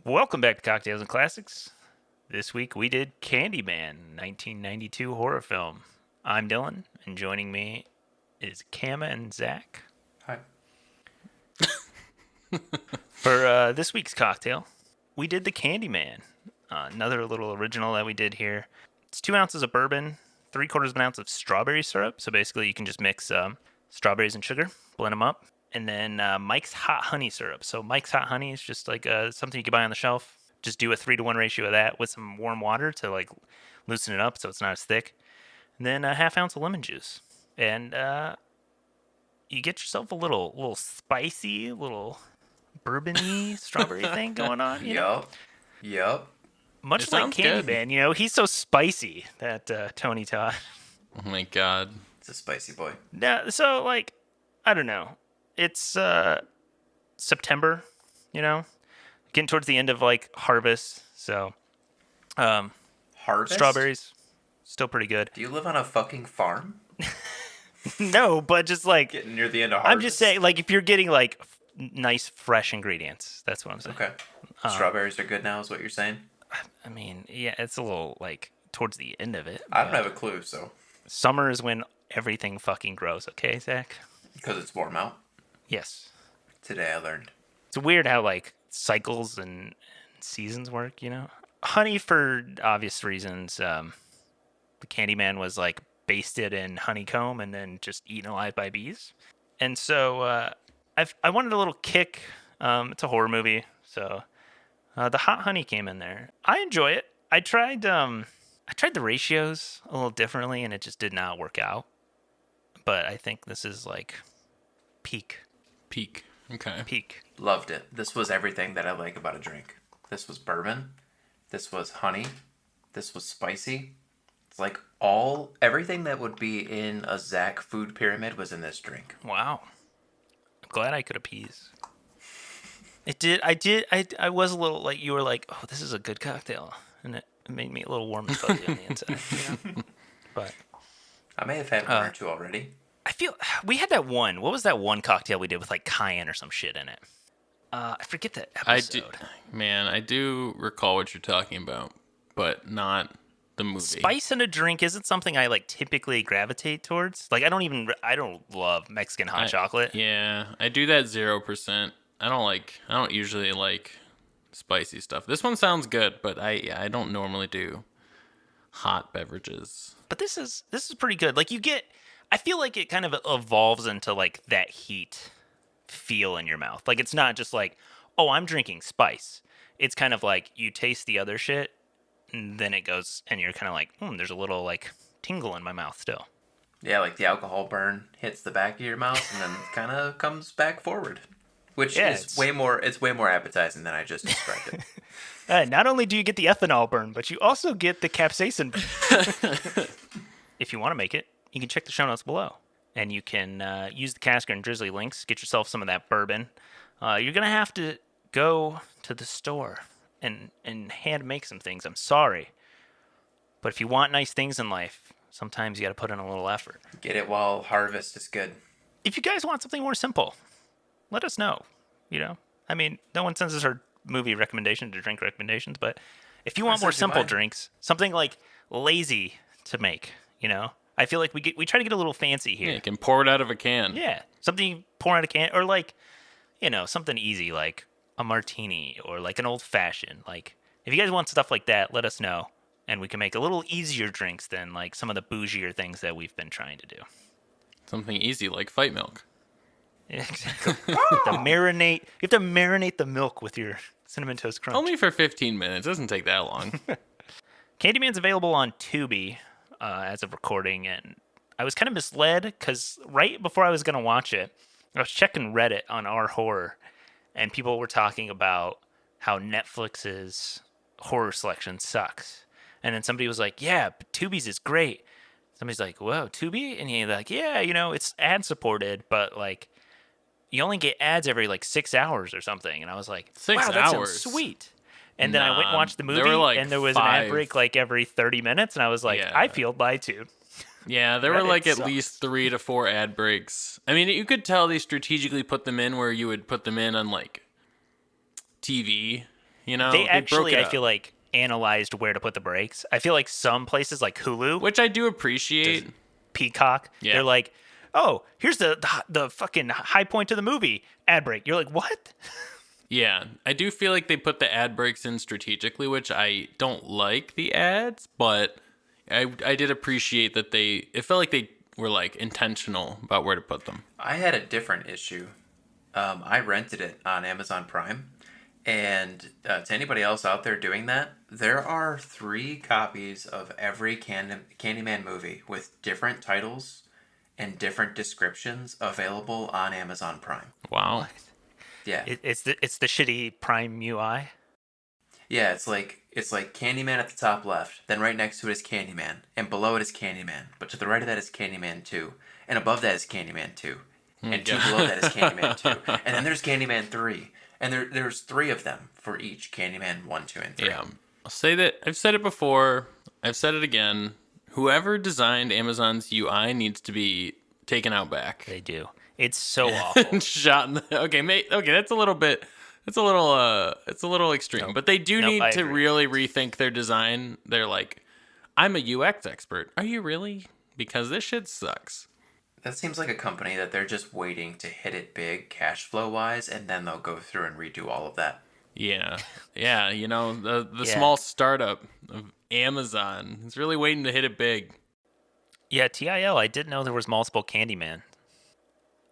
Welcome back to Cocktails and Classics. This week we did Candyman, 1992 horror film. I'm Dylan, and joining me is Kama and Zach. Hi. For this week's cocktail, we did the Candyman, another little original that we did here. It's 2 ounces of bourbon, 3/4 of an ounce of strawberry syrup. So basically you can just mix strawberries and sugar, blend them up. And then Mike's Hot Honey syrup. So Mike's Hot Honey is just like something you can buy on the shelf. Just do a 3-to-1 ratio of that with some warm water to like loosen it up so it's not as thick. And then a half ounce of lemon juice. And you get yourself a little spicy, little bourbon-y strawberry thing going on. Yep. Much It like sounds good. Candyman, he's so spicy, that Tony Todd. Oh my god. It's a spicy boy. Yeah, so like, I don't know. It's September, getting towards the end of like harvest. So, Harvest? strawberries, still pretty good. Do you live on a fucking farm? No, but just like, Getting near the end of harvest? I'm just saying, like, if you're getting like nice fresh ingredients, that's what I'm saying. Okay. Strawberries are good now, is what you're saying? I mean, yeah, it's a little like towards the end of it. I don't have a clue, so. Summer is when everything fucking grows. Okay, Zach? Because it's warm out. Yes. Today I learned. It's weird how like cycles and seasons work, Honey, for obvious reasons. The Candyman was like basted in honeycomb and then just eaten alive by bees. And so I wanted a little kick. It's a horror movie, so the hot honey came in there. I enjoy it. I tried the ratios a little differently, and it just did not work out. But I think this is like peak. Okay. Peak. Loved it. This was everything that I like about a drink. This was bourbon. This was honey. This was spicy. It's like everything that would be in a Zach food pyramid was in this drink. Wow. I'm glad I could appease. It did. I was a little like, you were like, oh, this is a good cocktail. And it made me a little warm and fuzzy on the inside, But I may have had one or two already. I feel we had that one. What was that one cocktail we did with like cayenne or some shit in it? I forget that episode. I do recall what you're talking about, but not the movie. Spice in a drink isn't something I like typically gravitate towards. Like I don't love Mexican hot chocolate. Yeah, I do that 0%. I don't usually like spicy stuff. This one sounds good, but I don't normally do hot beverages. But this is pretty good. Like I feel like it kind of evolves into like that heat feel in your mouth. Like it's not just like, oh, I'm drinking spice. It's kind of like you taste the other shit, and then it goes, and you're kind of like, there's a little like tingle in my mouth still. Yeah, like the alcohol burn hits the back of your mouth and then kind of comes back forward. Which is way more appetizing than I just described it. Not only do you get the ethanol burn, but you also get the capsaicin burn. If you want to make it, you can check the show notes below. And you can use the Casker and Drizzly links, get yourself some of that bourbon. You're going to have to go to the store and hand make some things. I'm sorry. But if you want nice things in life, sometimes you got to put in a little effort. Get it while harvest is good. If you guys want something more simple, let us know. I mean, no one sends us our movie recommendations or drink recommendations, but if you want more simple drinks, something like lazy to make, I feel like we try to get a little fancy here. Yeah, you can pour it out of a can. Yeah, something you pour out a can, or like, something easy like a martini or like an old fashioned. Like, if you guys want stuff like that, let us know, and we can make a little easier drinks than like some of the bougier things that we've been trying to do. Something easy like fight milk. Yeah, exactly. You have to marinate the milk with your Cinnamon Toast Crunch. Only for 15 minutes. It doesn't take that long. Candyman's available on Tubi as of recording, and I was kind of misled because right before I was going to watch it, I was checking Reddit on Our Horror, and people were talking about how Netflix's horror selection sucks. And then somebody was like, yeah, but Tubi's is great. Somebody's like, whoa, Tubi? And he's like, yeah, it's ad-supported, but like, you only get ads every like 6 hours or something. And I was like, 6 wow, that sounds hours? sweet. And then I went and watched the movie, there were like and there was an ad 5. break like every 30 minutes. And I was like, Yeah. I feel lied to. Yeah, there were like at sucks. least 3 to 4 ad breaks. I mean, you could tell they strategically put them in where you would put them in on like TV, You know, They they broke actually, it I up, feel like, analyzed where to put the breaks. I feel like some places like Hulu, which I do appreciate. Peacock, Yeah. they're like, oh, here's the fucking high point of the movie, ad break. You're like, what? Yeah, I do feel like they put the ad breaks in strategically, which I don't like the ads, but I did appreciate that it felt like they were like intentional about where to put them. I had a different issue. I rented it on Amazon Prime. And to anybody else out there doing that, there are 3 copies of every Candyman movie with different titles and different descriptions available on Amazon Prime. Wow. Yeah. It's the shitty Prime UI. Yeah, it's like Candyman at the top left, then right next to it is Candyman, and below it is Candyman, but to the right of that is Candyman 2, and above that is Candyman 2, and 2 below that is Candyman 2, and then there's Candyman 3, and there's 3 of them for each Candyman 1, 2, and 3. Yeah. I'll say that I've said it before, I've said it again. Whoever designed Amazon's UI needs to be taken out back. They do. It's so awful. Shot in the, okay, mate. Okay, that's a little bit. It's a little extreme. Nope. But they do Nope, need I to agree. really rethink their design. They're like, I'm a UX expert. Are you really? Because this shit sucks. That seems like a company that they're just waiting to hit it big cash flow wise, and then they'll go through and redo all of that. Yeah, yeah. You know, the Yeah. small startup of Amazon is really waiting to hit it big. Yeah, TIL. I didn't know there was multiple Candyman.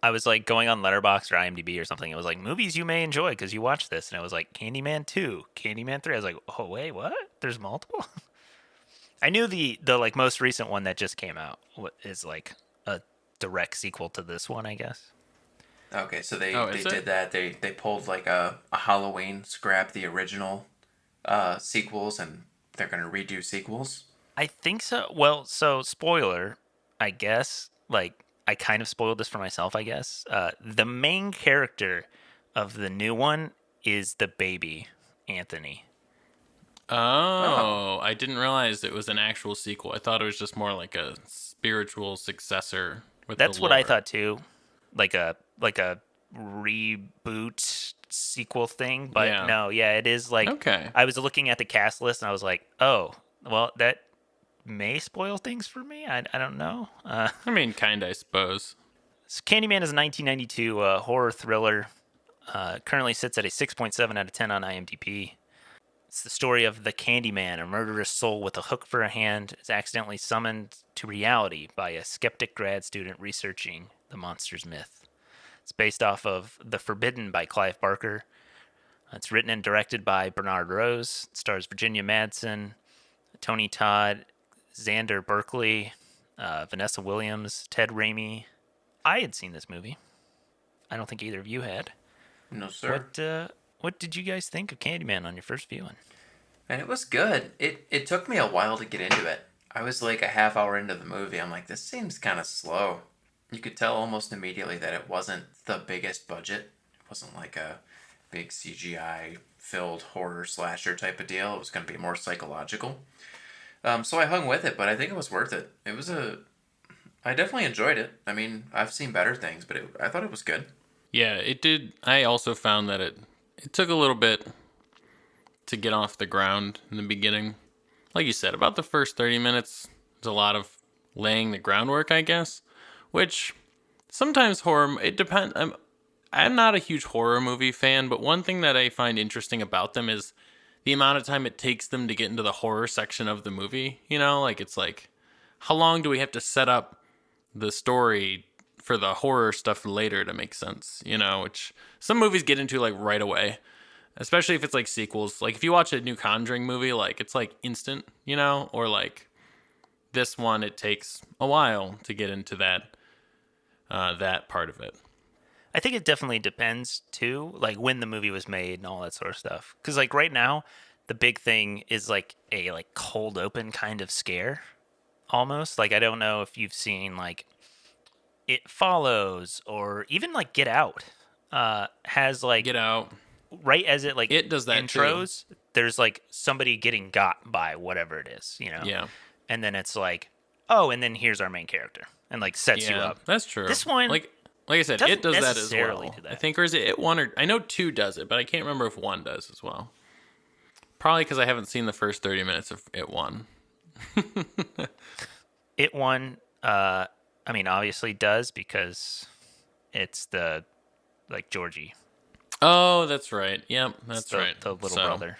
I was like going on Letterboxd or IMDb or something. It was like movies you may enjoy because you watched this, and it was like Candyman 2, Candyman 3. I was like, oh wait, what? There's multiple. I knew the like most recent one that just came out is like a direct sequel to this one, I guess. Okay, so they Oh, is it? did that. They pulled like a Halloween, scrapped the original sequels, and they're gonna redo sequels. I think so. Well, so spoiler, I guess. Like I kind of spoiled this for myself, I guess. The main character of the new one is the baby, Anthony. Oh, I didn't realize it was an actual sequel. I thought it was just more like a spiritual successor with That's the what I lore. thought too. Like a reboot sequel thing, but Yeah. no, yeah, it is like Okay. I was looking at the cast list and I was like, "Oh, well, that may spoil things for me. I don't know." I mean, kind of, I suppose. So Candyman is a 1992 horror thriller. Currently sits at a 6.7 out of 10 on IMDb. It's the story of the Candyman, a murderous soul with a hook for a hand, is accidentally summoned to reality by a skeptic grad student researching the monster's myth. It's based off of The Forbidden by Clive Barker. It's written and directed by Bernard Rose. It stars Virginia Madsen, Tony Todd, Xander Berkeley, Vanessa Williams, Ted Raimi. I had seen this movie. I don't think either of you had. No, sir. What did you guys think of Candyman on your first viewing? And it was good. It took me a while to get into it. I was like a half hour into the movie. I'm like, this seems kind of slow. You could tell almost immediately that it wasn't the biggest budget. It wasn't like a big CGI filled horror slasher type of deal. It was going to be more psychological. So I hung with it, but I think it was worth it. I definitely enjoyed it. I mean, I've seen better things, but I thought it was good. Yeah, it did. I also found that it took a little bit to get off the ground in the beginning. Like you said, about the first 30 minutes, there's a lot of laying the groundwork, I guess. Which sometimes horror, it depends. I'm not a huge horror movie fan, but one thing that I find interesting about them is the amount of time it takes them to get into the horror section of the movie. You know, like it's like, how long do we have to set up the story for the horror stuff later to make sense? You know, which some movies get into like right away, especially if it's like sequels. Like if you watch a new Conjuring movie, like it's like instant, you know, or like this one, it takes a while to get into that part of it. I think it definitely depends too, like when the movie was made and all that sort of stuff. Because like right now, the big thing is like a like cold open kind of scare, almost. Like I don't know if you've seen like It Follows or even like Get Out. Has like Get Out. right as it like It does that intros. There's like somebody getting got by whatever it is, you know. Yeah. And then it's like, oh, and then here's our main character, and like sets you Yeah, up. that's true. This one like I said, doesn't it does that as necessarily well. do that. I think, or is it one or I know 2 does it, but I can't remember if 1 does as well. Probably because I haven't seen the first 30 minutes of It One. It won. I mean, obviously does because it's the like Georgie. Oh, that's right. Yep, It's that's right. the little So, brother.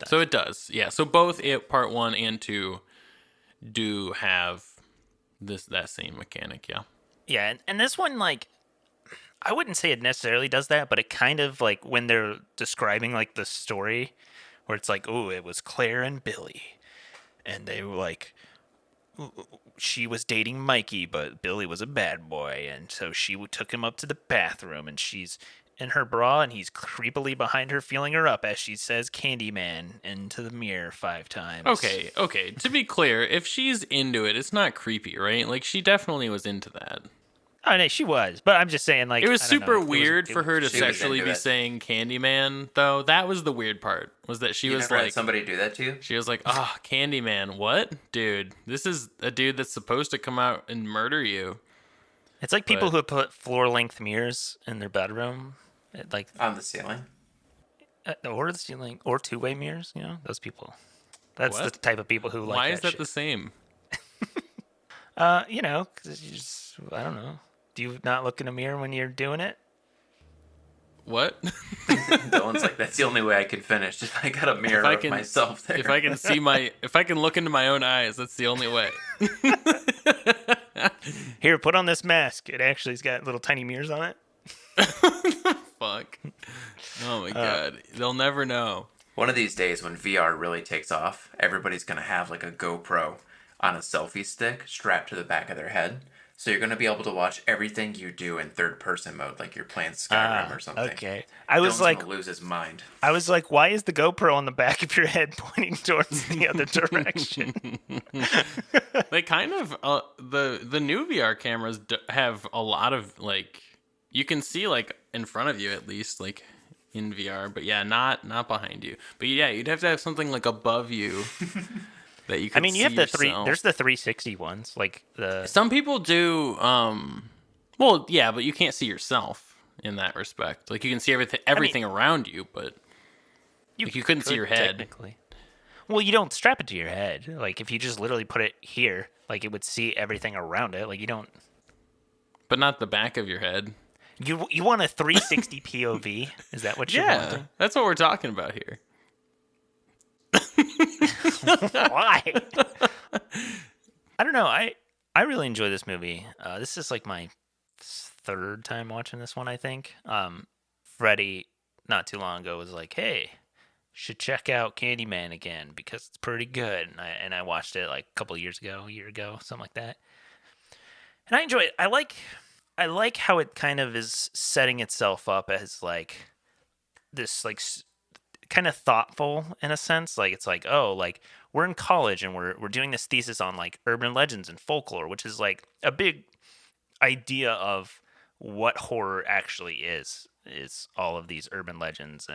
so it does. Yeah. So both It Part 1 and 2 do have that same mechanic. Yeah. Yeah, and this one like I wouldn't say it necessarily does that, but it kind of like when they're describing like the story, where it's like, oh, it was Claire and Billy, and they were like, she was dating Mikey, but Billy was a bad boy, and so she took him up to the bathroom, and she's in her bra, and he's creepily behind her, feeling her up as she says "Candyman" into the mirror 5 times. Okay. To be clear, if she's into it, it's not creepy, right? Like, she definitely was into that. Oh no, she was, but I'm just saying, like It was I don't know, super weird for her to she was sexually into be it. saying Candyman, though. That was the weird part, was that she You was never had like, somebody do that to you? she was like, oh, Candyman, what? Dude, this is a dude that's supposed to come out and murder you. It's like people But- who put floor-length mirrors in their bedroom, like On the ceiling? or the ceiling, or two-way mirrors. You know, those people. That's What? the type of people who like Why that is that shit. the same? You know, because you just, I don't know. Do you not look in a mirror when you're doing it? What? Dylan's like, that's the only way I can finish. If I got a mirror I of can- myself there. If I can if I can look into my own eyes, that's the only way. Here, put on this mask. It actually's got little tiny mirrors on it. Fuck. Oh my god. They'll never know. One of these days when VR really takes off, everybody's going to have like a GoPro on a selfie stick strapped to the back of their head. So you're going to be able to watch everything you do in third person mode, like you're playing Skyrim or something. Okay. I was Dylan's like, gonna lose his mind. why is the GoPro on the back of your head pointing towards the other direction? They kind of the new VR cameras have a lot of like you can see like in front of you at least like in VR, but yeah, not behind you. But yeah, you'd have to have something like above you that you can. I mean, you see have the yourself. There's the 360 ones, like the. Some people do. Well, yeah, but you can't see yourself in that respect. Like you can see everything around you, but you couldn't see your head. Technically. Well, you don't strap it to your head. Like if you just literally put it here, like it would see everything around it. Like you don't. But not the back of your head. You want a 360 POV? Is that what you're Yeah, wanting? that's what we're talking about here. Why? I don't know. I really enjoy this movie. This is like my third time watching this one, I think. Freddie, not too long ago, was like, "Hey, should check out Candyman again because it's pretty good." And I watched it like a couple of years ago, a year ago, something like that. And I enjoy it. I like how it kind of is setting itself up as like this like kind of thoughtful in a sense. Like it's like, oh, like we're in college and we're doing this thesis on like urban legends and folklore, which is like a big idea of what horror actually is all of these urban legends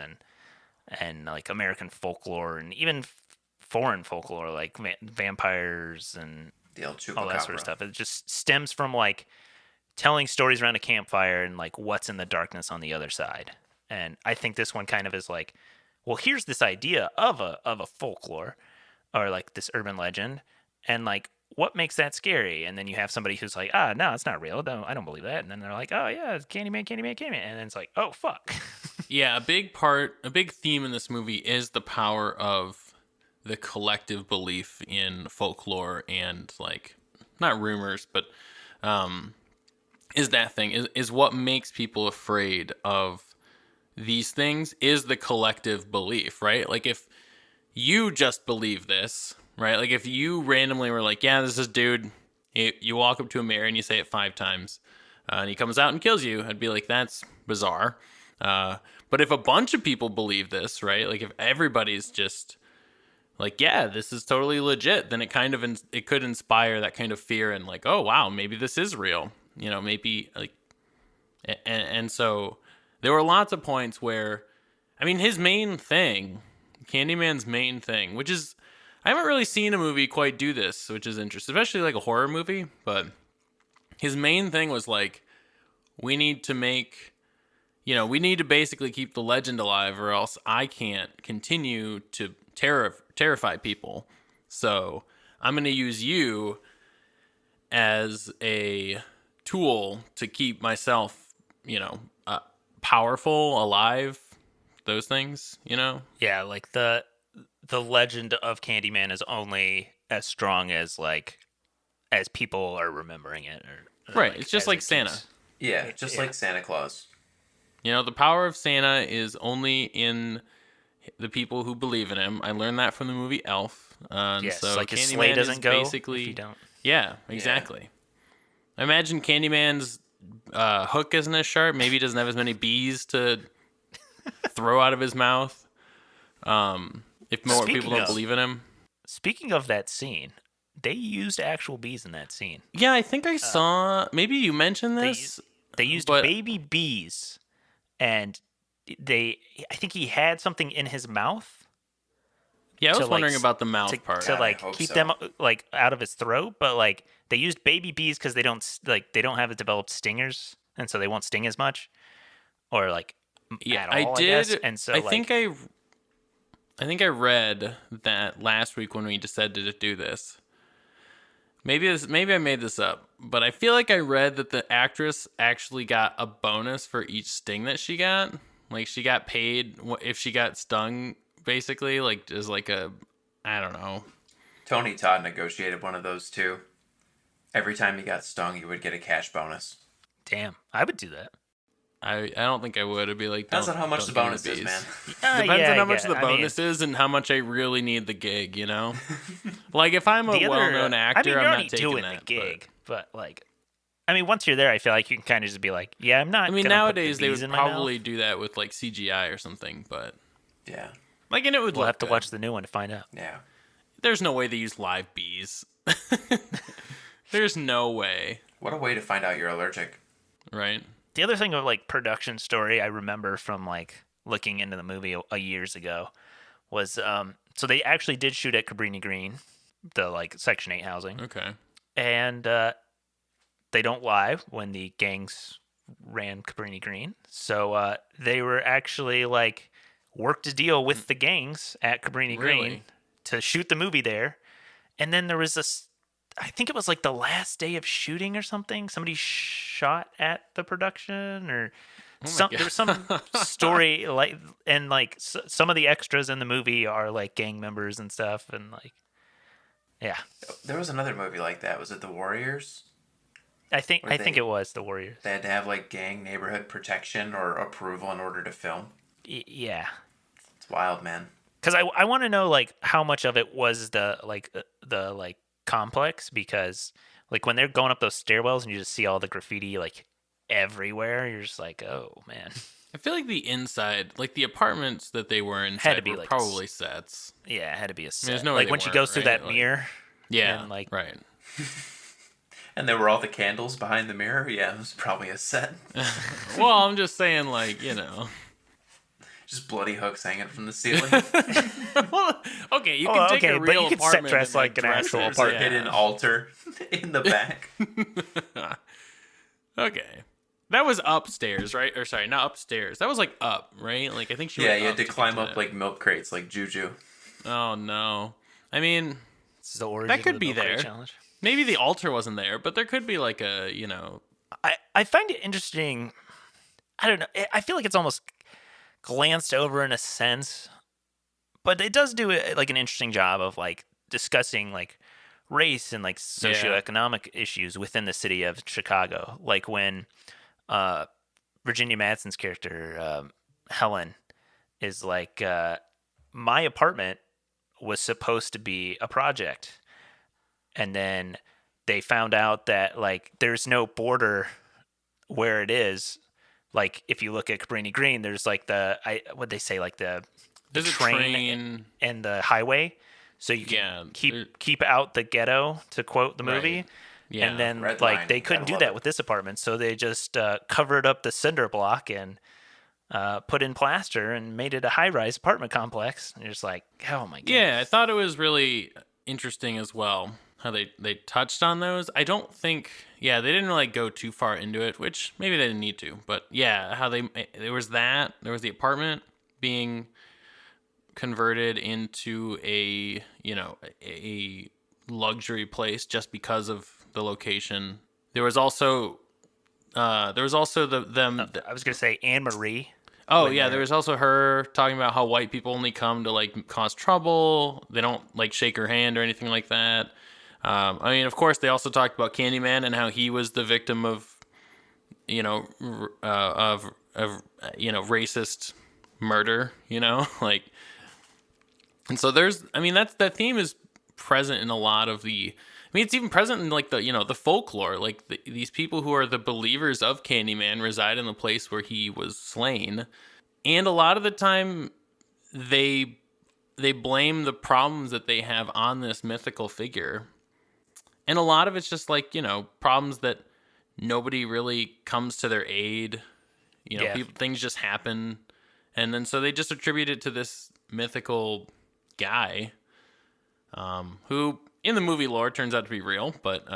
and like American folklore and even foreign folklore like vampires and The El Chupacabra. all that sort of stuff. It just stems from like telling stories around a campfire and like what's in the darkness on the other side. And I think this one kind of is like, well, here's this idea of a folklore or like this urban legend, and like what makes that scary? And then you have somebody who's like, no, it's not real. No, I don't believe that. And then they're like, oh yeah, it's Candyman, Candyman, Candyman. And then it's like, oh fuck. Yeah, a big theme in this movie is the power of the collective belief in folklore and like not rumors, but is that thing is what makes people afraid of these things is the collective belief, right? Like if you just believe this, right? Like if you randomly were like, yeah, this is dude, you walk up to a mirror and you say it 5 times and he comes out and kills you, I'd be like, that's bizarre. But if a bunch of people believe this, right? Like if everybody's just like, yeah, this is totally legit, then it kind of it could inspire that kind of fear and like, oh wow, maybe this is real, you know, maybe like, and so there were lots of points where, I mean, his main thing, Candyman's main thing, which is, I haven't really seen a movie quite do this, which is interesting, especially like a horror movie, but his main thing was like, we need to basically keep the legend alive or else I can't continue to terrify people. So I'm going to use you as a tool to keep myself, powerful, alive, those things, Yeah, like the legend of Candyman is only as strong as like as people are remembering it, or Right. like It's just as like it Santa. keeps. Yeah, just Yeah. like Santa Claus. The power of Santa is only in the people who believe in him. I learned that from the movie Elf. And Yes, so like his sleigh Candyman is doesn't go if you basically, don't. yeah, exactly. I imagine Candyman's hook isn't as sharp. Maybe he doesn't have as many bees to throw out of his mouth. If more people Speaking don't of- believe in him. Speaking of that scene, they used actual bees in that scene. Yeah, I think I saw. Maybe you mentioned this. They used but baby bees, and I think he had something in his mouth yeah, I to, was like, wondering about the mouth part. to God, I like hope keep so. them like out of his throat, but like they used baby bees because they don't they don't have developed stingers, and so they won't sting as much, or like Yeah, at I all, I did. guess. And so I like think I read that last week when we decided to do this. Maybe I made this up, but I feel like I read that the actress actually got a bonus for each sting that she got. Like she got paid if she got stung, basically, like as like I don't know. Tony Todd negotiated one of those too. Every time he got stung, he would get a cash bonus. damn, I would do that. I don't think I would. It'd be like Depends don't, on how much don't the give me bonus is, bees. man. Depends Yeah, on how I much get- the I mean, bonus is and how much I really need the gig, Like if I'm a the other- well-known actor, I mean, you're I'm already not taking doing that. the gig, but like, I mean, once you're there, I feel like you can kind of just be like, yeah, I'm not. I mean, gonna nowadays put the they bees would in my mouth. probably do that with like CGI or something, but Yeah, like, and it would We'll look have to good. watch the new one to find out. yeah. There's no way they use live bees. There's no way, What a way to find out you're allergic. right? The other thing of like production story I remember from like looking into the movie a years ago was so they actually did shoot at Cabrini Green, the like Section 8 housing, Okay. and they don't lie when the gangs ran Cabrini Green, so they were actually like worked a deal with the gangs at Cabrini Green Really? to shoot the movie there, and then there was this. I think it was like the last day of shooting or something. Somebody shot at the production, or there was some story like, and like some of the extras in the movie are like gang members and stuff, and like, yeah, There was another movie like that. Was it The Warriors? I think Were they- it was the Warriors. They had to have like gang neighborhood protection or approval in order to film. Yeah, It's wild, man. because I want to know like how much of it was the complex, because like when they're going up those stairwells and you just see all the graffiti like everywhere, you're just like, oh man. I feel like the inside, like the apartments that they were inside, Had to be were like probably sets. Yeah, it had to be a set. there's no way like they when she weren't, goes through right? that Like- mirror. Yeah, And, like- right. And there were all the candles behind the mirror. Yeah, it was probably a set. Well, I'm just saying, like, Just bloody hooks hanging from the ceiling. well, okay, you Oh, can take okay, a but real you can set apartment dress and, like an actual dress it, apartment. yeah. Hidden altar in the back. Okay. That was upstairs, right? Or sorry, not upstairs. That was like up, right? Like I think she Yeah, went you had up to get climb to up that. like milk crates like Juju. Oh no. I mean, This is the origin That could of the be milk crate there. challenge. maybe the altar wasn't there, but there could be like a, I find it interesting. I don't know. I feel like it's almost glanced over in a sense, but it does do like an interesting job of like discussing like race and like socioeconomic issues within the city of Chicago. Like when Virginia Madsen's character Helen is like, my apartment was supposed to be a project, and then they found out that like there's no border where it is. Like if you look at Cabrini Green, there's like what they say, like the there's a train and the highway, so you can there- keep out the ghetto, to quote the movie. Right. Yeah. And then Red like line. they couldn't Gotta do love that it. with this apartment, so they just covered up the cinder block and put in plaster and made it a high-rise apartment complex. And you're just like, oh my god. Yeah, I thought it was really interesting as well how they touched on those. I don't think, they didn't really go too far into it, which maybe they didn't need to. But yeah, how there was the apartment being converted into a, a luxury place just because of the location. There was also I was gonna say Anne Marie. Oh when yeah, there they're- was also her talking about how white people only come to like cause trouble. They don't like shake her hand or anything like that. I mean, of course, they also talked about Candyman and how he was the victim of, racist murder. Like, and so that theme is present in a lot of the. I mean, it's even present in like the folklore. Like these people who are the believers of Candyman reside in the place where he was slain, and a lot of the time they blame the problems that they have on this mythical figure, and a lot of it's just like problems that nobody really comes to their aid. Yeah. Things just happen, and then so they just attribute it to this mythical guy, who in the movie lore turns out to be real, but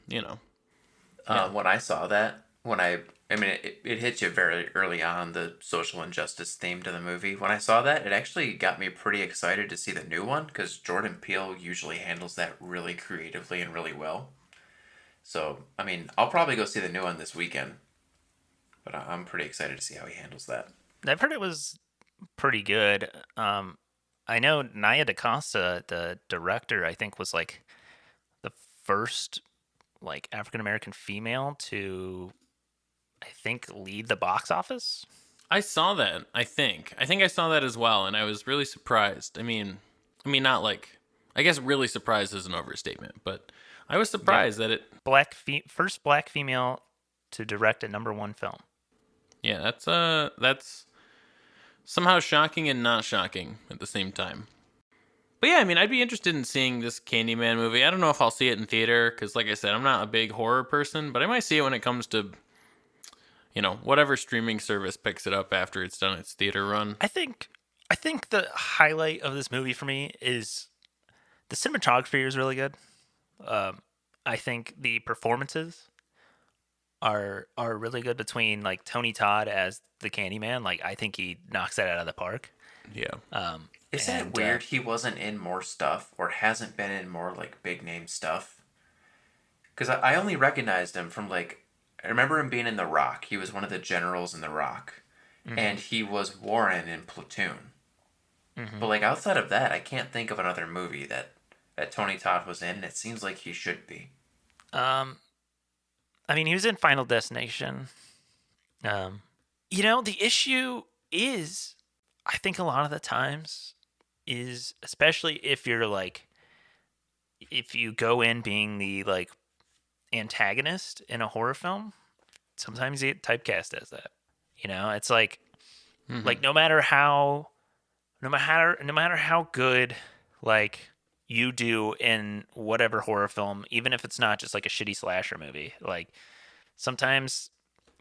When I saw that, I mean, it hits you very early on, the social injustice theme to the movie. When I saw that, it actually got me pretty excited to see the new one, because Jordan Peele usually handles that really creatively and really well. So, I mean, I'll probably go see the new one this weekend, but I'm pretty excited to see how he handles that. I've heard it was pretty good. I know Nia DaCosta, the director, I think was like the first like African American female to, I think, lead the box office. I saw that. I think I saw that as well, and I was really surprised. Not like, I guess really surprised is an overstatement, but I was surprised that it. First black female to direct a #1 film. Yeah, that's somehow shocking and not shocking at the same time. But yeah, I mean, I'd be interested in seeing this Candyman movie. I don't know if I'll see it in theater because, like I said, I'm not a big horror person, but I might see it when it comes to, whatever streaming service picks it up after it's done its theater run. I think the highlight of this movie for me is the cinematography is really good. I think the performances are really good between like Tony Todd as the Candyman. Like I think he knocks that out of the park. Yeah. Isn't it weird he wasn't in more stuff, or hasn't been in more like big name stuff? Because I only recognized him from like, I remember him being in The Rock. He was one of the generals in The Rock, and he was Warren in Platoon. But like outside of that, I can't think of another movie that Tony Todd was in, and it seems like he should be. I mean, he was in Final Destination. The issue is, I think a lot of the times is, especially if you're like, if you go in being the like antagonist in a horror film, sometimes you get typecast as that. It's like, no matter how good like you do in whatever horror film, even if it's not just like a shitty slasher movie, like sometimes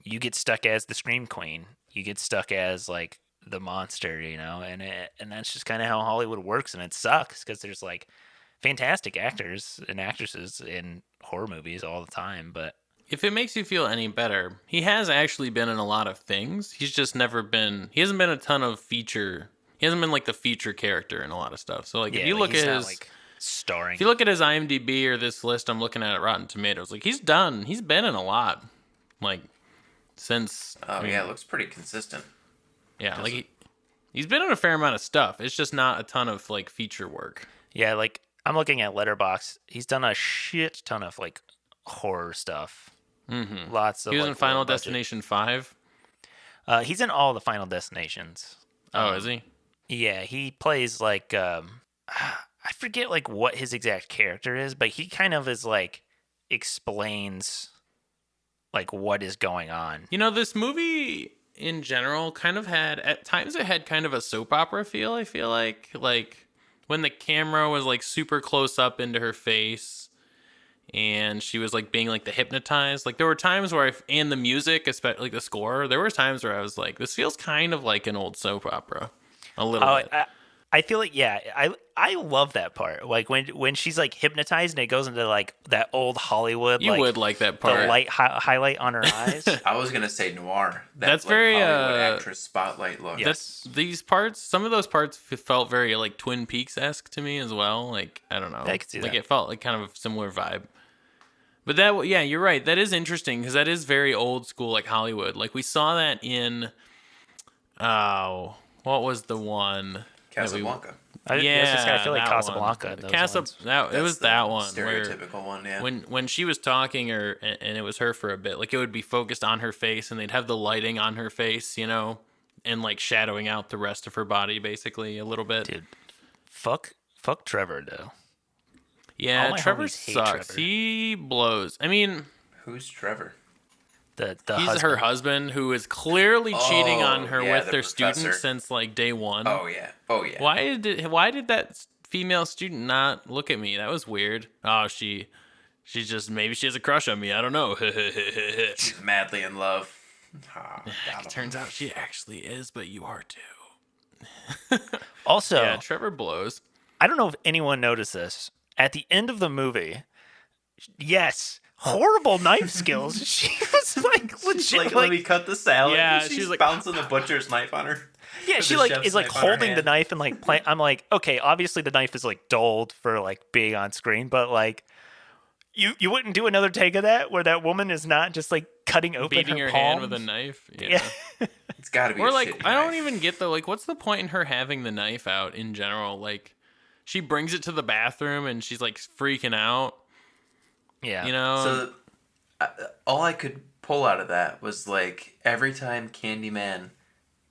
you get stuck as the scream queen, you get stuck as like the monster, and that's just kind of how Hollywood works, and it sucks because there's like fantastic actors and actresses in horror movies all the time. But if it makes you feel any better, he has actually been in a lot of things. He's just never been. He hasn't been a ton of feature. He hasn't been like the feature character in a lot of stuff. So like, if you look at his like starring, if you look at his IMDb or this list I'm looking at Rotten Tomatoes, like he's been in a lot, like since. Yeah, it looks pretty consistent. Yeah, like he's been in a fair amount of stuff. It's just not a ton of like feature work. Yeah, like I'm looking at Letterboxd. He's done a shit ton of like horror stuff. Mm-hmm. Lots of. He was like, in Final low budget. Destination 5. He's in all the Final Destinations. Is he? Yeah, he plays like I forget like what his exact character is, but he kind of is like explains like what is going on. This movie in general kind of had, at times it had kind of a soap opera feel, I feel like when the camera was like super close up into her face and she was like being like the hypnotized. Like there were times where and the music, especially like the score, there were times where I was like, this feels kind of like an old soap opera. A little bit. I feel like, yeah, I love that part. Like when she's like hypnotized and it goes into like that old Hollywood. You like, would like that the part. light highlight on her eyes. I was gonna say noir. That's like, very, Hollywood actress spotlight look. Yes. These parts, some of those parts felt very like Twin Peaks-esque to me as well. Like, I don't know. I could see like that. it felt like kind of a similar vibe. But that, yeah, you're right. That is interesting because that is very old school, like Hollywood. Like we saw that in, what was the one? Casablanca. I was Yeah, just I feel like that Casablanca. one. And those Casa, ones. it was that one. Stereotypical one, yeah. When she was talking, and it was her for a bit, like it would be focused on her face, and they'd have the lighting on her face, you know, and like shadowing out the rest of her body, basically a little bit. Dude, fuck Trevor though. All Yeah, my Trevor homies hate sucks. Trevor. He blows. I mean, Who's Trevor? The he's husband. her husband who is clearly cheating on her yeah, with the their professor. students since like day one. Oh yeah. Why did that female student not look at me? That was weird. Oh, she's just, maybe she has a crush on me. I don't know. She's madly in love. Ah, got him. Turns out she actually is, but you are too. Also, Yeah, Trevor blows. I don't know if anyone noticed this. At the end of the movie, yes, horrible knife skills. She was like legit. She's like, let me cut the salad. Yeah, And she's like- bouncing the butcher's knife on her. yeah, with she the like chef's is like knife on her holding the hand. knife and like playing. I'm like, okay, obviously the knife is like dulled for like being on screen, but like, you wouldn't do another take of that where that woman is not just like cutting open Beating her her palms? hand with a knife. Yeah. Yeah. It's got to be. Or a like, shitty I don't knife. even get the, like, what's the point in her having the knife out in general? Like, she brings it to the bathroom and she's like freaking out. Yeah. You know? So, all I could pull out of that was like every time Candyman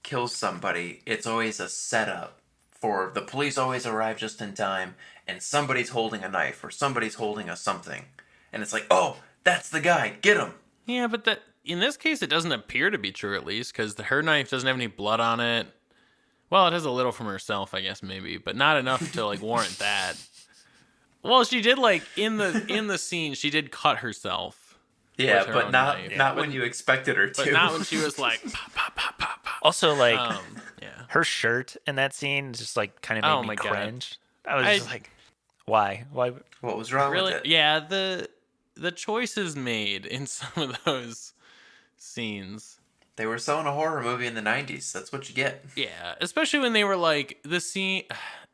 kills somebody, it's always a setup for the police always arrive just in time, and somebody's holding a knife or somebody's holding a something, and it's like, oh, that's the guy, get him. Yeah, but that, in this case, it doesn't appear to be true, at least, because her knife doesn't have any blood on it. Well, it has a little from herself, I guess, maybe, but not enough to like warrant that. Well, she did like in the scene, she did cut herself. Yeah, With her but own not knife. not But- when you expected her to. But not when she was like, pop, pop, pop, pop, pop. Also, like Yeah. her shirt in that scene just like kind of made Oh me my God. cringe. I was just like, why? What was wrong Really? with it? Yeah, the choices made in some of those scenes. They were selling a horror movie in the 90s. That's what you get. Yeah, especially when they were like the scene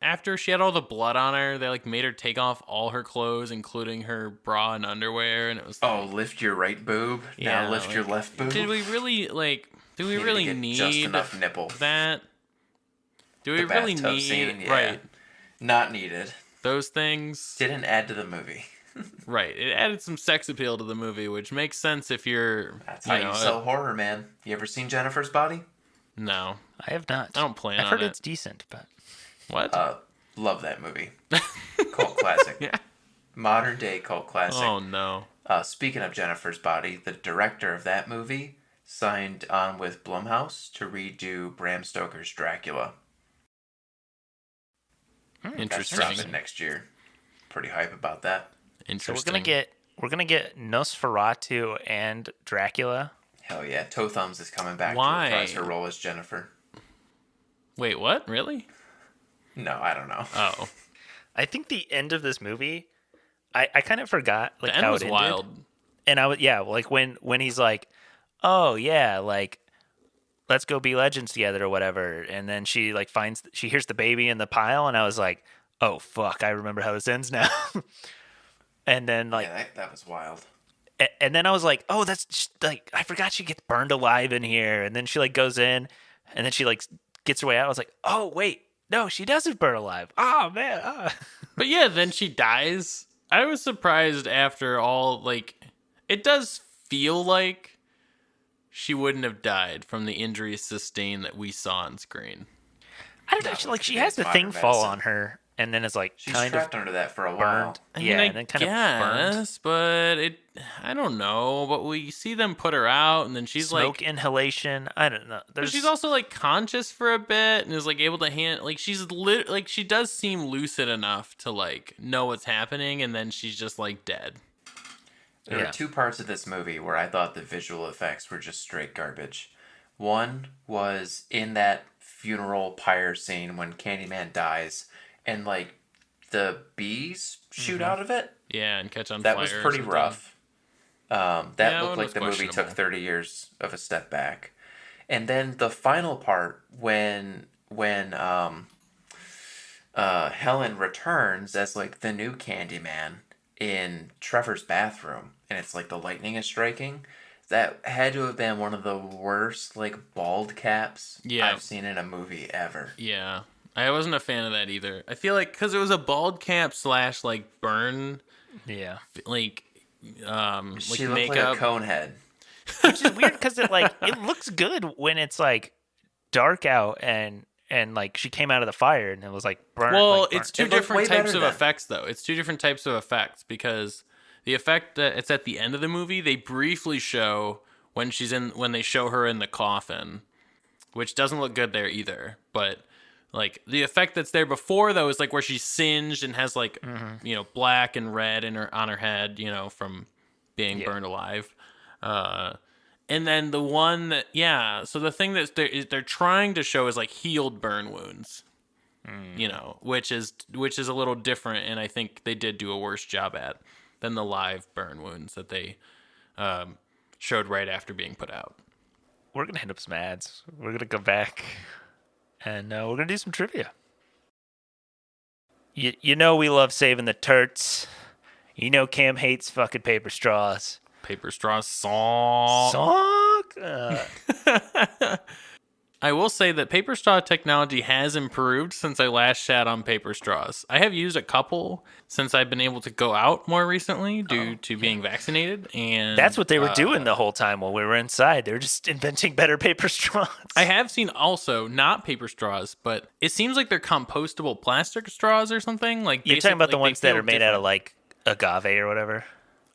after she had all the blood on her, they like made her take off all her clothes, including her bra and underwear, and it was Oh, lift your right boob. Yeah, now lift your like, left boob. did we really like? Do we Needed to really get need just enough nipple? that? Do we The really bathtub need scene, yeah. right Not needed. those things? Didn't add to the movie. Right, it added some sex appeal to the movie, which makes sense if you're. That's how you sell horror, man. You ever seen Jennifer's Body? No, I have not. I don't plan I've on heard it. it's decent, but What? Love that movie. Cult classic. Yeah. Modern day cult classic. Oh no. Speaking of Jennifer's Body, the director of that movie signed on with Blumhouse to redo Bram Stoker's Dracula. That's Interesting. dropping next year. Pretty hype about that. so Interesting. we're gonna get Nosferatu and Dracula. Hell yeah, Toe Thumbs is coming back Why? to reprise her role as Jennifer. Wait, what? Really? No, I don't know. Oh, I think the end of this movie, I kind of forgot like the end how was it ended. wild. And I was like when he's like, oh yeah, like let's go be legends together or whatever, and then she like she hears the baby in the pile, and I was like, oh fuck, I remember how this ends now. And then like Yeah, that was wild. and then I was like, oh, that's like I forgot she gets burned alive in here, and then she like goes in, and then she like gets her way out. I was like, oh wait, no, she doesn't burn alive. Oh man. Ah. But yeah, then she dies. I was surprised after all, like, it does feel like she wouldn't have died from the injuries sustained that we saw on screen. I don't know. No, Like she today's has the modern thing fall medicine. on her, and then it's like She's kind trapped of under that for a burned. while. I Yeah, mean, and then kind of burned. guess, but I don't know. But we see them put her out, and then she's Smoke like, inhalation. I don't know. but she's also like conscious for a bit, and is like able to like she's like she does seem lucid enough to like know what's happening, and then she's just like dead. There Yeah. were two parts of this movie where I thought the visual effects were just straight garbage. One was in that funeral pyre scene when Candyman dies, and like the bees shoot out of it. Yeah, and catch on That fire. was or pretty something. rough. That Yeah, looked one like was the movie took questionable. 30 years of a step back. And then the final part when Helen returns as like the new Candyman in Trevor's bathroom, and it's like the lightning is striking. That had to have been one of the worst like bald caps Yeah. I've seen in a movie ever. Yeah, I wasn't a fan of that either. I feel like because it was a bald cap / like burn, Yeah. like She like looked makeup. like a cone head. Which is weird because it looks good when it's like dark out and like she came out of the fire and it was like burnt. Well, like, burnt. it's two It looked different way types better of then. effects, though. It's two different types of effects because the effect that it's at the end of the movie, they briefly show when they show her in the coffin, which doesn't look good there either. But like the effect that's there before though is like where she's singed and has like black and red on her head, from being burned alive. And then the one that so the thing that they're trying to show is like healed burn wounds. Which is a little different, and I think they did do a worse job at than the live burn wounds that they showed right after being put out. We're gonna hit up some ads. We're gonna go back and we're gonna do some trivia. You know we love saving the turts. You know Cam hates fucking paper straws. Paper straw song. I will say that paper straw technology has improved since I last shat on paper straws. I have used a couple since I've been able to go out more recently due to being vaccinated, and That's what they were doing the whole time while we were inside. They were just inventing better paper straws. I have seen also not paper straws, but it seems like they're compostable plastic straws or something. Like You're talking about the like, ones they that feel are made out of different. like agave or whatever.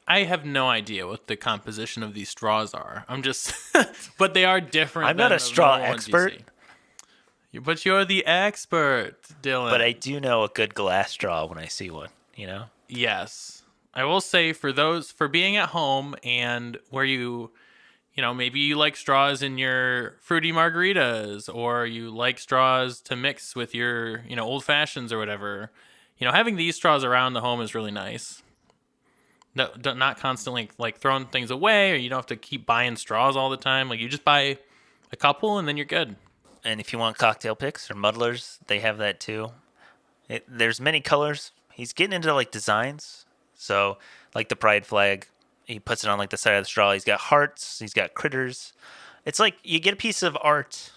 I have no idea what the composition of these straws are. I'm just, but they are different. I'm not than a the straw normal ones you expert. see. But you're the expert, Dylan. But I do know a good glass straw when I see one, Yes. I will say for being at home and where maybe you like straws in your fruity margaritas or you like straws to mix with your, old fashions or whatever, having these straws around the home is really nice. No, not constantly like throwing things away, or you don't have to keep buying straws all the time. Like you just buy a couple and then you're good. And if you want cocktail picks or muddlers, they have that too. There's many colors. He's getting into like designs. So like the pride flag, he puts it on like the side of the straw. He's got hearts. He's got critters. It's like you get a piece of art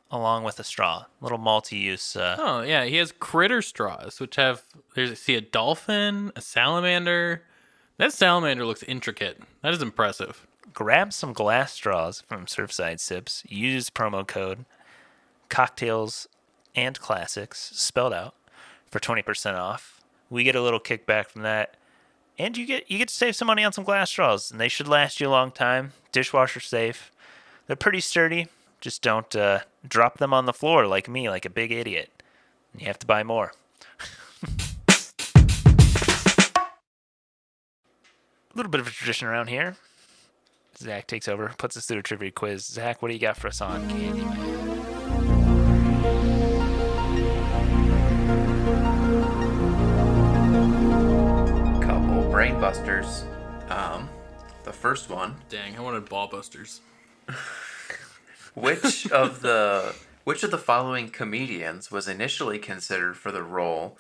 along with a straw. Little multi-use. Oh yeah, he has critter straws, which see a dolphin, a salamander. That salamander looks intricate. That is impressive. Grab some glass straws from Surfside Sips. Use promo code cocktails and classics spelled out for 20% off. We get a little kickback from that, and you get to save some money on some glass straws, and they should last you a long time. Dishwasher safe. They're pretty sturdy. Just don't drop them on the floor like me, like a big idiot. You have to buy more. A little bit of a tradition around here. Zach takes over, puts us through a trivia quiz. Zach, what do you got for us on Candyman? Couple brain busters. The first one. Dang, I wanted ball busters. Which of the following comedians was initially considered for the role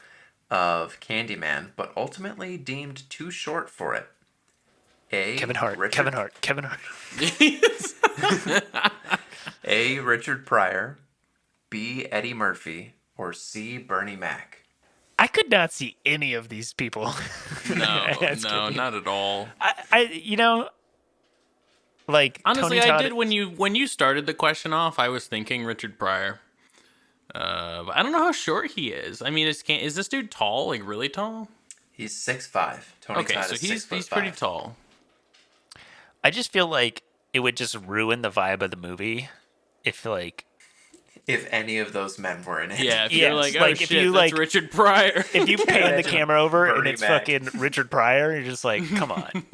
of Candyman, but ultimately deemed too short for it? A. Kevin Hart. A. Richard Pryor. B. Eddie Murphy. Or C. Bernie Mac. I could not see any of these people. No, Asking you. not at all. Like Honestly, Tony I Todd, did when you started the question off. I was thinking Richard Pryor. But I don't know how short he is. I mean, is this dude tall? Like really tall? He's 6'5". Tony Okay, Todd so is he's 6'5". pretty tall. I just feel like it would just ruin the vibe of the movie if If any of those men were in it. Yeah, if Yes, you're like, oh like, if shit, you, that's like- Richard Pryor. if you pan the camera over and Bernie it's Mac. fucking Richard Pryor, you're just like, come on.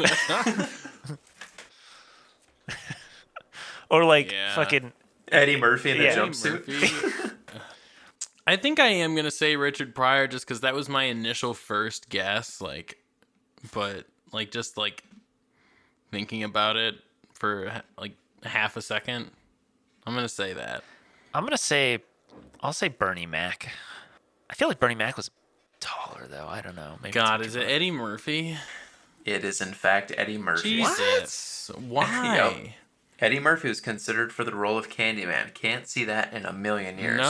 Or like Yeah. fucking Eddie Murphy in a Yeah. jumpsuit. Murphy. I think I am gonna say Richard Pryor just because that was my initial first guess. But just thinking about it for like half a second, I'm gonna say that. I'll say Bernie Mac. I feel like Bernie Mac was taller though. I don't know. Maybe God, is it Eddie Murphy? It is, in fact, Eddie Murphy. Jesus, why? Yep. Eddie Murphy was considered for the role of Candyman. Can't see that in a million years.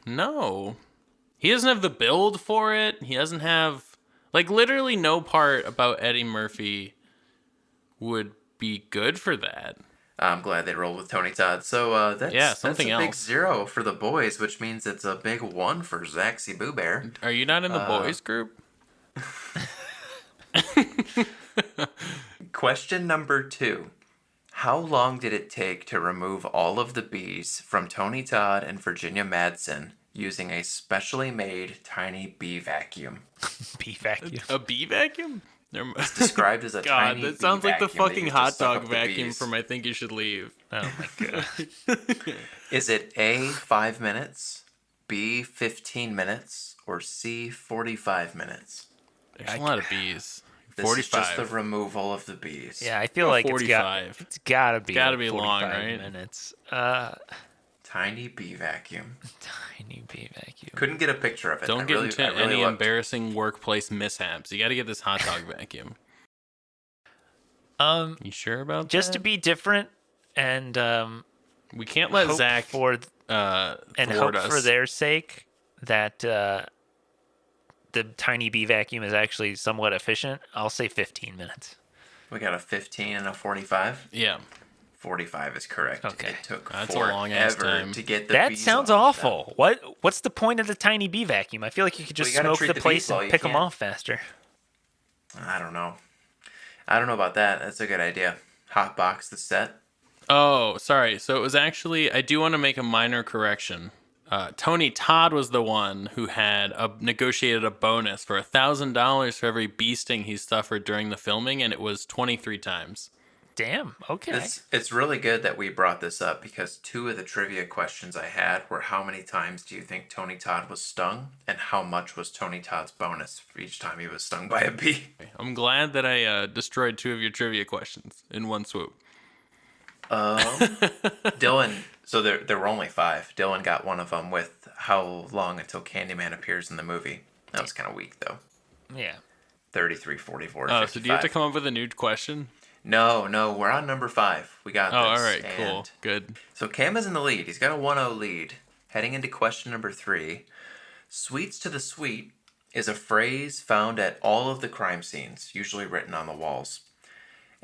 No. He doesn't have the build for it. He doesn't have literally no part about Eddie Murphy would be good for that. I'm glad they rolled with Tony Todd. So that's a big 0 for the boys, which means it's a big 1 for Zach C. Boo Bear. Are you not in the boys group? Question number 2. How long did it take to remove all of the bees from Tony Todd and Virginia Madsen using a specially made tiny bee vacuum? Bee vacuum. A bee vacuum? It's described as a God, tiny that sounds bee like the vacuum that fucking you hot just suck dog up the vacuum bees. from I Think You Should Leave. Oh my god. Is it A, 5 minutes, B, 15 minutes, or C, 45 minutes? There's a lot of bees. This 45. is just the removal of the bees. Yeah, I feel like 45. it's gotta be. Gotta like be 45 long, right? Minutes. Tiny bee vacuum. Tiny bee vacuum. Couldn't get a picture of it. Don't get into any embarrassing workplace mishaps. You got to get this hot dog vacuum. You sure about just that? to be different and we can't let hope Zach for and hope us. for their sake that the tiny bee vacuum is actually somewhat efficient. I'll say 15 minutes. We got a 15 and a 45. Yeah. 45 is correct. Okay. It took That's a long-ass forever time. to get the That bees sounds off of them. awful. What's the point of the tiny bee vacuum? I feel like you could just you gotta smoke treat the the place bees while and you pick them can. off faster. I don't know. I don't know about that. That's a good idea. Hot box the set. Oh, sorry. So it was actually, I do want to make a minor correction. Tony Todd was the one who had negotiated a bonus for $1,000 for every bee sting he suffered during the filming, and it was 23 times. Damn. Okay. It's really good that we brought this up because 2 of the trivia questions I had were how many times do you think Tony Todd was stung and how much was Tony Todd's bonus for each time he was stung by a bee. I'm glad that I destroyed 2 of your trivia questions in one swoop. Dylan, so there were only 5. Dylan got one of them with how long until Candyman appears in the movie. That was kind of weak though. Yeah. 33, 44, Oh, 55. so do you have to come up with a new question? No, we're on number 5. We got this. Oh, all right, And cool, good. So Cam is in the lead. He's got a 1-0 lead. Heading into question number 3. Sweets to the sweet is a phrase found at all of the crime scenes, usually written on the walls.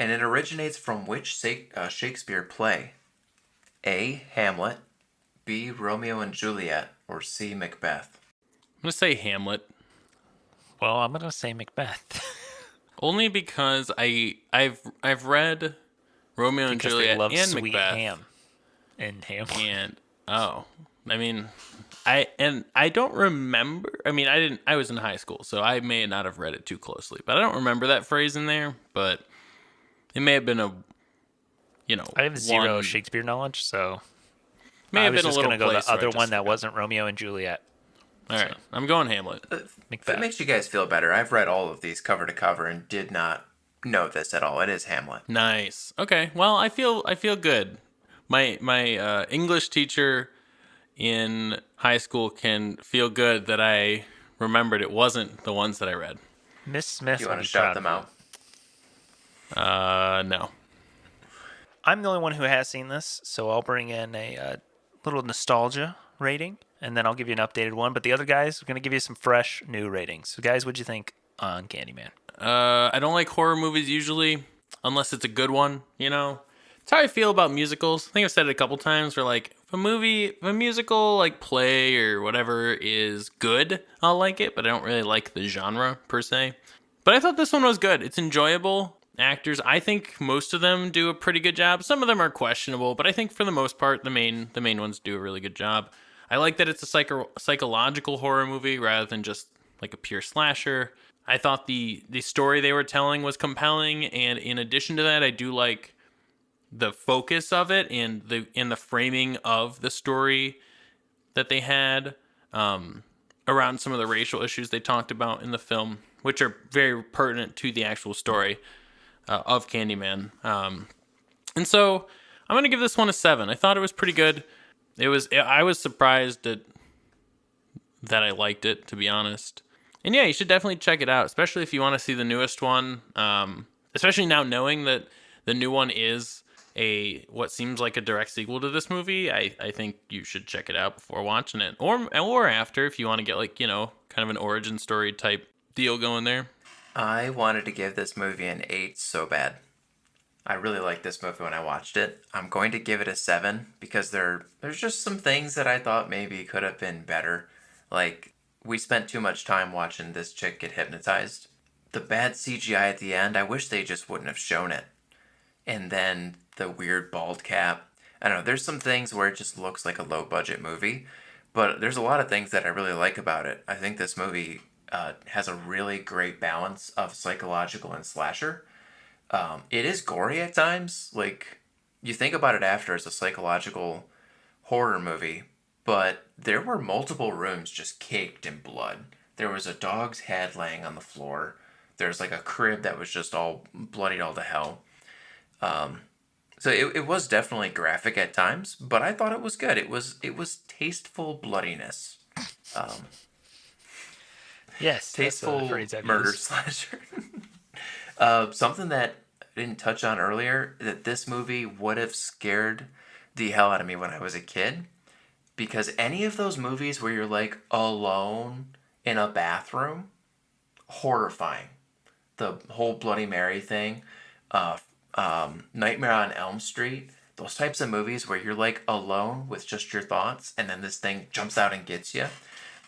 And it originates from which Shakespeare play? A, Hamlet, B, Romeo and Juliet, or C, Macbeth? I'm gonna say Hamlet. Well, I'm gonna say Macbeth. Only because I've read Romeo and because Juliet they love and sweet Macbeth. ham. And ham. And I mean, I don't remember. I mean, I was in high school, so I may not have read it too closely, but I don't remember that phrase in there. But it may have been I have zero Shakespeare knowledge, so may I have was been a just little gonna go place the where I other just one that forgot. wasn't Romeo and Juliet. All right, I'm going Hamlet. If Macbeth. it makes you guys feel better, I've read all of these cover to cover and did not know this at all. It is Hamlet. Nice. Okay. Well, I feel good. My English teacher in high school can feel good that I remembered it wasn't the ones that I read. Miss Smith. Do you want would to be shout proud them of you. out? No. I'm the only one who has seen this, so I'll bring in a little nostalgia rating, and then I'll give you an updated one. But the other guys are going to give you some fresh, new ratings. So, guys, what'd you think on Candyman? I don't like horror movies usually, unless it's a good one, you know? It's how I feel about musicals. I think I've said it a couple times where, like, if a musical, like, play or whatever is good, I'll like it, but I don't really like the genre, per se. But I thought this one was good. It's enjoyable. Actors, I think most of them do a pretty good job. Some of them are questionable, but I think for the most part, the main ones do a really good job. I like that it's a psychological horror movie rather than just like a pure slasher. I thought the story they were telling was compelling, and in addition to that, I do like the focus of it and the framing of the story that they had. around some of the racial issues they talked about in the film, which are very pertinent to the actual story of Candyman. And so I'm going to give this one a 7. I thought it was pretty good. I was surprised that I liked it, to be honest. And yeah, you should definitely check it out, especially if you want to see the newest one. Especially now knowing that the new one is what seems like a direct sequel to this movie. I think you should check it out before watching it, or after, if you want to get like, kind of an origin story type deal going there. I wanted to give this movie an 8 so bad. I really liked this movie when I watched it. I'm going to give it a 7 because there's just some things that I thought maybe could have been better. Like, we spent too much time watching this chick get hypnotized. The bad CGI at the end, I wish they just wouldn't have shown it. And then the weird bald cap. I don't know, there's some things where it just looks like a low-budget movie, but there's a lot of things that I really like about it. I think this movie has a really great balance of psychological and slasher. It is gory at times. Like, you think about it after as a psychological horror movie, but there were multiple rooms just caked in blood. There was a dog's head laying on the floor. There's like a crib that was just all bloodied all to hell. So it was definitely graphic at times, but I thought it was good. It was tasteful bloodiness. Yes, Tasteful murder slasher. Something that I didn't touch on earlier, that this movie would have scared the hell out of me when I was a kid. Because any of those movies where you're like alone in a bathroom, horrifying. The whole Bloody Mary thing, Nightmare on Elm Street, those types of movies where you're like alone with just your thoughts and then this thing jumps out and gets you.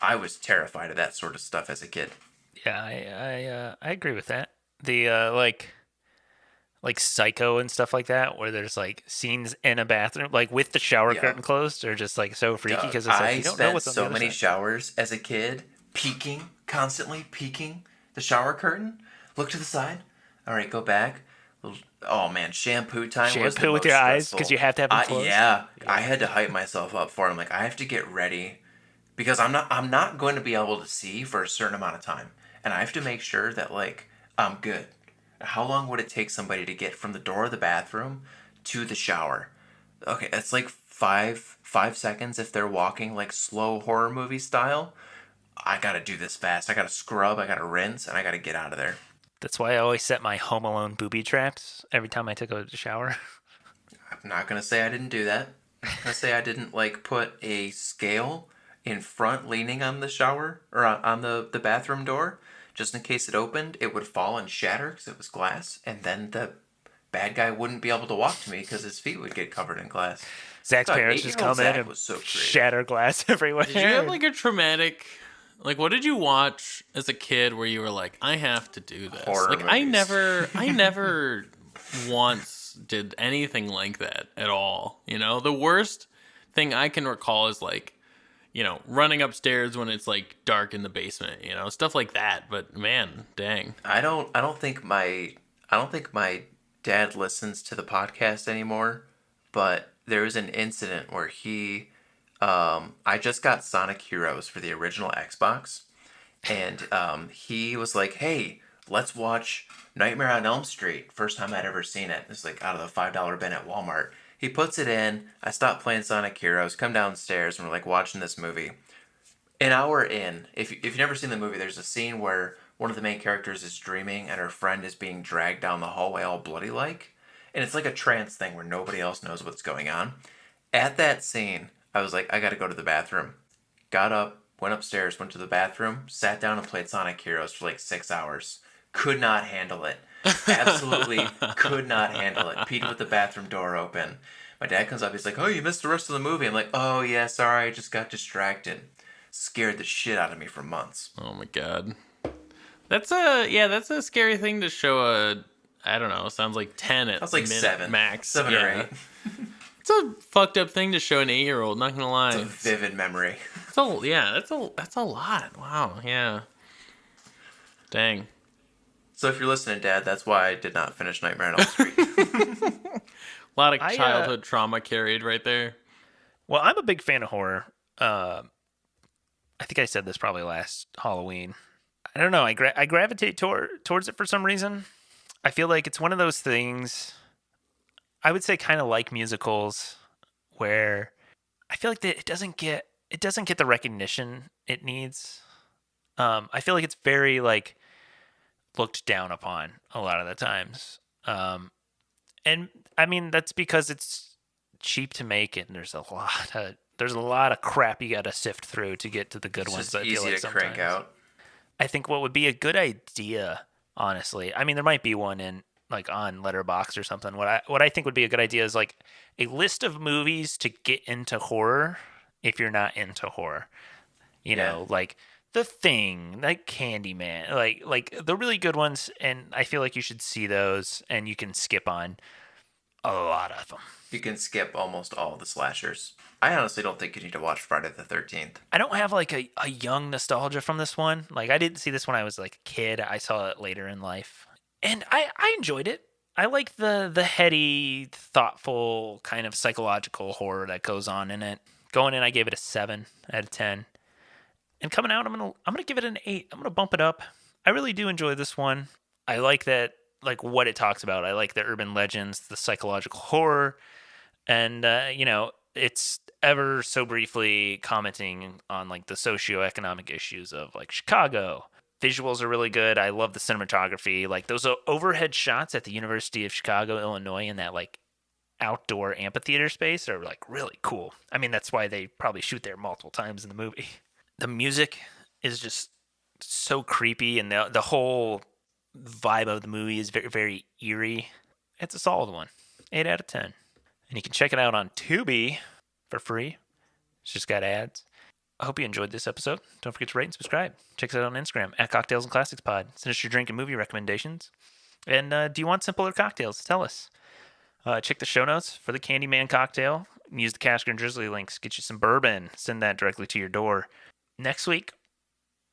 I was terrified of that sort of stuff as a kid. Yeah, I agree with that. The like Psycho and stuff like that, where there's like scenes in a bathroom, like with the shower curtain closed, are just like so freaky because it's like you don't know what's on the other side. I spent so many showers as a kid, constantly peeking the shower curtain. Look to the side. All right, go back. Oh man, shampoo time was the Shampoo with most your eyes stressful. because you have to have them closed. Yeah, I had to hype myself up for it. I'm like, I have to get ready because I'm not going to be able to see for a certain amount of time, and I have to make sure that like I'm good. How long would it take somebody to get from the door of the bathroom to the shower? Okay, that's like five seconds if they're walking like slow horror movie style. I gotta do this fast. I gotta scrub, I gotta rinse, and I gotta get out of there. That's why I always set my Home Alone booby traps every time I took a shower. I'm not gonna say I didn't do that. I'm gonna say I didn't like put a scale in front leaning on the shower or on the bathroom door. Just in case it opened, it would fall and shatter because it was glass, and then the bad guy wouldn't be able to walk to me because his feet would get covered in glass. Zach's parents just come in and shatter glass everywhere. Did you have like a traumatic, like what did you watch as a kid where you were like, I have to do this? Horror like movies. I never once did anything like that at all. The worst thing I can recall is like, running upstairs when it's like dark in the basement, stuff like that. But man, dang. I don't think my dad listens to the podcast anymore, but there was an incident where I just got Sonic Heroes for the original Xbox, and he was like, hey, let's watch Nightmare on Elm Street. First time I'd ever seen it. It's like out of the $5 bin at Walmart. He puts it in, I stop playing Sonic Heroes, come downstairs, and we're like watching this movie. An hour in, if you've never seen the movie, there's a scene where one of the main characters is dreaming and her friend is being dragged down the hallway all bloody-like. And it's like a trance thing where nobody else knows what's going on. At that scene, I was like, I gotta go to the bathroom. Got up, went upstairs, went to the bathroom, sat down and played Sonic Heroes for like 6 hours. Could not handle it. Absolutely could not handle it. Peed with the bathroom door open. My dad comes up, he's like, oh, you missed the rest of the movie. I'm like, oh yeah, sorry, I just got distracted. Scared the shit out of me for months. Oh my god. That's a scary thing to show I don't know, sounds like 10 at That's like 7 max. 7 or 8. It's a fucked up thing to show an 8-year-old, not gonna lie. It's a vivid memory. That's a lot. Wow, yeah. Dang. So if you're listening, Dad, that's why I did not finish Nightmare on Elm Street. A lot of childhood trauma carried right there. Well, I'm a big fan of horror. I think I said this probably last Halloween. I don't know. I gravitate towards it for some reason. I feel like it's one of those things. I would say kind of like musicals, where I feel like that it doesn't get the recognition it needs. I feel like it's very like looked down upon a lot of the times. And I mean that's because it's cheap to make and there's a lot of crap you got to sift through to get to the good It's ones. just I feel easy like to crank sometimes. out. I think what would be a good idea, honestly. I mean, there might be one in like on Letterbox or something. What I think would be a good idea is like a list of movies to get into horror if you're not into horror. You Yeah. know, like The Thing, like Candyman, like the really good ones. And I feel like you should see those, and you can skip on a lot of them. You can skip almost all the slashers. I honestly don't think you need to watch Friday the 13th. I don't have like a young nostalgia from this one. Like I didn't see this when I was like a kid. I saw it later in life. And I enjoyed it. I like the heady, thoughtful kind of psychological horror that goes on in it. Going in I gave it a 7 out of 10. And coming out I'm gonna give it an 8. I'm gonna bump it up. I really do enjoy this one. I like that like what it talks about. I like the urban legends, the psychological horror, and it's ever so briefly commenting on like the socioeconomic issues of like Chicago. Visuals are really good. I love the cinematography. Like those overhead shots at the University of Chicago, Illinois, in that like outdoor amphitheater space are like really cool. I mean, that's why they probably shoot there multiple times in the movie. The music is just so creepy, and the whole vibe of the movie is very very eerie. It's a solid one, 8 out of 10. And you can check it out on Tubi for free. It's just got ads. I hope you enjoyed this episode. Don't forget to rate and subscribe. Check us out on Instagram at Cocktails and Classics Pod. Send us your drink and movie recommendations. And do you want simpler cocktails? Tell us. Check the show notes for the Candyman cocktail. Use the Casker and Drizzly links. Get you some bourbon. Send that directly to your door. Next week,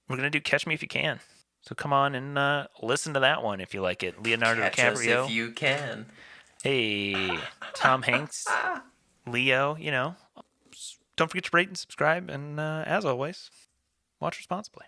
we're going to do Catch Me If You Can. So come on and listen to that one if you like it. Leonardo Catch us DiCaprio. if you can. Hey, Tom Hanks, Leo, Don't forget to rate and subscribe. And as always, watch responsibly.